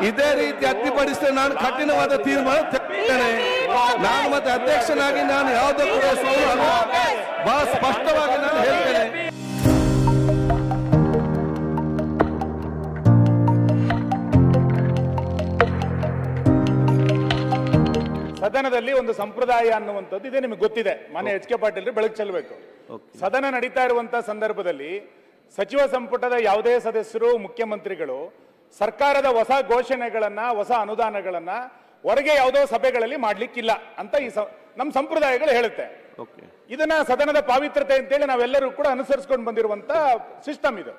ಇದೇ ರೀತಿ ಅಡ್ಡಿಪಡಿಸಿದ್ರೆ ನಾನು ಕಠಿಣವಾದ ತೀರ್ಮಾನ ತೆಗೆದುಕೊಳ್ಳುತ್ತೇನೆ. ನಾನು ಮತ್ತೆ ಅಧ್ಯಕ್ಷನಾಗಿ ನಾನು ಯಾವುದೋ ಕೂಡ ಸೋಲು ಅಲ್ಲ, ಬಹಳ ಸ್ಪಷ್ಟವಾಗಿ ನಾನು ಹೇಳ್ತೇನೆ. ಸದನದಲ್ಲಿ ಒಂದು ಸಂಪ್ರದಾಯ ಅನ್ನುವಂಥದ್ದು ಇದೆ, ನಿಮಗೆ ಗೊತ್ತಿದೆ. ಮಾನ್ಯ ಎಚ್ ಕೆ ಪಾಟೀಲ್ ಬೆಳಕು ಚೆಲ್ಲಬೇಕು. ಸದನ ನಡೀತಾ ಇರುವಂತಹ ಸಂದರ್ಭದಲ್ಲಿ ಸಚಿವ ಸಂಪುಟದ ಯಾವುದೇ ಸದಸ್ಯರು, ಮುಖ್ಯಮಂತ್ರಿಗಳು ಸರ್ಕಾರದ ಹೊಸ ಘೋಷಣೆಗಳನ್ನ, ಹೊಸ ಅನುದಾನಗಳನ್ನ ಹೊರಗೆ ಯಾವುದೋ ಸಭೆಗಳಲ್ಲಿ ಮಾಡ್ಲಿಕ್ಕಿಲ್ಲ ಅಂತ ನಮ್ಮ ಸಂಪ್ರದಾಯಗಳು ಹೇಳುತ್ತೆ. ಇದನ್ನ ಸದನದ ಪಾವಿತ್ರತೆ ಅಂತೇಳಿ ನಾವೆಲ್ಲರೂ ಕೂಡ ಅನುಸರಿಸಿಕೊಂಡು ಬಂದಿರುವಂತ ಸಿಸ್ಟಮ್ ಇದು.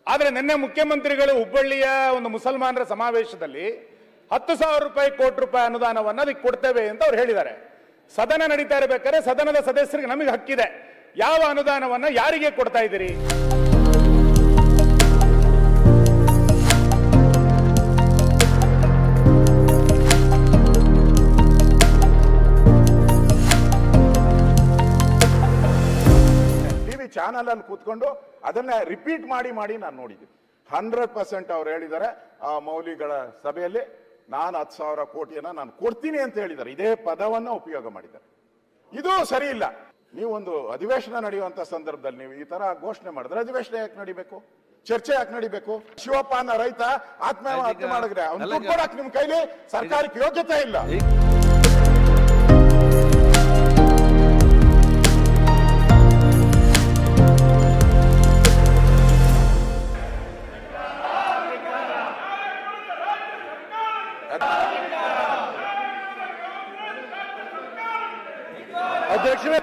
ಆದ್ರೆ ನಿನ್ನೆ ಮುಖ್ಯಮಂತ್ರಿಗಳು ಹುಬ್ಬಳ್ಳಿಯ ಒಂದು ಮುಸಲ್ಮಾನರ ಸಮಾವೇಶದಲ್ಲಿ 10,000 ಕೋಟಿ ರೂಪಾಯಿ ಅನುದಾನವನ್ನು ಅದಕ್ಕೆ ಕೊಡ್ತೇವೆ ಅಂತ ಅವ್ರು ಹೇಳಿದ್ದಾರೆ. ಸದನ ನಡೀತಾ ಇರಬೇಕಾದ್ರೆ ಸದನದ ಸದಸ್ಯರಿಗೆ ನಮಗೆ ಹಕ್ಕಿದೆ, ಯಾವ ಅನುದಾನವನ್ನ ಯಾರಿಗೆ ಕೊಡ್ತಾ ಇದ್ದೀರಿ? ಟಿವಿ ಚಾನಲ್ ಅಲ್ಲಿ ಕೂತ್ಕೊಂಡು ಅದನ್ನ ರಿಪೀಟ್ ಮಾಡಿ ನಾನು ನೋಡಿದ್ದೀನಿ. 100% ಅವ್ರು ಹೇಳಿದ್ದಾರೆ ಆ ಮೌಲ್ಯಗಳ ಸಭೆಯಲ್ಲಿ ನಾನು 10,000 ಕೋಟಿಯನ್ನ ನಾನು ಕೊಡ್ತೀನಿ ಅಂತ ಹೇಳಿದ್ದಾರೆ. ಇದೇ ಪದವನ್ನ ಉಪಯೋಗ ಮಾಡಿದ್ದಾರೆ. ಇದು ಸರಿ ಇಲ್ಲ. ನೀವು ಒಂದು ಅಧಿವೇಶನ ನಡೆಯುವಂತ ಸಂದರ್ಭದಲ್ಲಿ ನೀವು ಈ ತರ ಘೋಷಣೆ ಮಾಡಿದ್ರೆ ಅಧಿವೇಶನ ಯಾಕೆ ನಡಿಬೇಕು? ಚರ್ಚೆ ಯಾಕೆ ನಡಿಬೇಕು? ಶಿವಪ್ಪ ಅನ್ನೋ ರೈತ ಆತ್ಮಹತ್ಯೆ ಮಾಡಿದ್ರೆ ಅವ್ನು ದುಡ್ಡು ಕೊಡಕ್ಕೆ ನಿಮ್ ಕೈಲಿ ಸರ್ಕಾರಕ್ಕೆ ಯೋಗ್ಯತೆ ಇಲ್ಲ. ಅಧ್ಯಕ್ಷರೇ